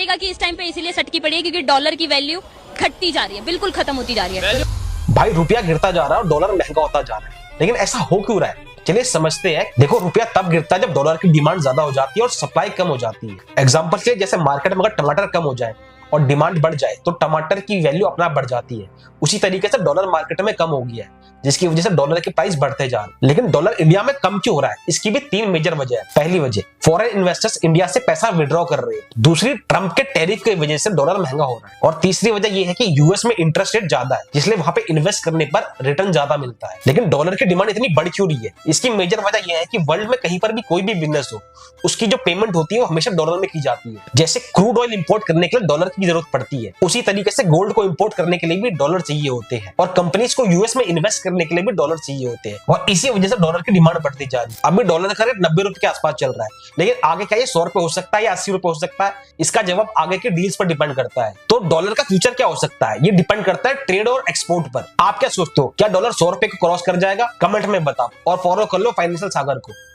लगेगा कि इस टाइम पे इसीलिए सटकी पड़ी है क्योंकि डॉलर की वैल्यू घटती जा रही है, बिल्कुल खत्म होती जा रही है। भाई रुपया गिरता जा रहा है और डॉलर महंगा होता जा रहा है, लेकिन ऐसा हो क्यों रहा है? चलिए समझते हैं। देखो, रुपया तब गिरता है जब डॉलर की डिमांड ज्यादा हो जाती है और सप्लाई कम हो जाती है। एग्जांपल के लिए, जैसे मार्केट में अगर टमाटर कम हो जाए और डिमांड बढ़ जाए तो टमाटर की वैल्यू अपने आप बढ़ जाती है। उसी तरीके से डॉलर मार्केट में कम हो गया है, जिसकी वजह से डॉलर के प्राइस बढ़ते जा रहे हैं। लेकिन डॉलर इंडिया में कम क्यों हो रहा है? इसकी भी तीन मेजर वजह है। पहली वजह, फॉरेन इन्वेस्टर्स इंडिया से पैसा विड्रॉ कर रहे हैं। दूसरी, ट्रंप के टैरिफ की वजह से डॉलर महंगा हो रहा है। और तीसरी वजह यह है कि यूएस में इंटरेस्ट रेट ज्यादा है, इसलिए वहां पे इन्वेस्ट करने पर रिटर्न ज्यादा मिलता है। लेकिन डॉलर की डिमांड इतनी बढ़ क्यों रही है? इसकी मेजर वजह यह है कि वर्ल्ड में कहीं पर भी कोई भी बिजनेस हो, उसकी जो पेमेंट होती है वो हमेशा डॉलर में की जाती है। जैसे क्रूड ऑयल इंपोर्ट करने के लिए डॉलर की जरूरत पड़ती है, उसी तरीके से गोल्ड को इंपोर्ट करने के लिए भी डॉलर चाहिए होते हैं, और कंपनीज को यूएस में इन्वेस्ट करने के लिए भी डॉलर चाहिए होते हैं। और इसी वजह से डॉलर की डिमांड बढ़ती जा रही है। अभी डॉलर का रेट 90 रुपए के आसपास चल रहा है, लेकिन आगे क्या ये 100 रुपए हो सकता है या 80 रुपए हो सकता है? इसका जवाब आगे के डील्स पर डिपेंड करता है। तो डॉलर का फ्यूचर क्या हो सकता है? ये डिपेंड करता है ट्रेड और एक्सपोर्ट पर। आप क्या सोचते हो, क्या डॉलर 100 रुपए को क्रॉस कर जाएगा? कमेंट में बताओ और फॉलो कर लो फाइनेंशियल सागर को।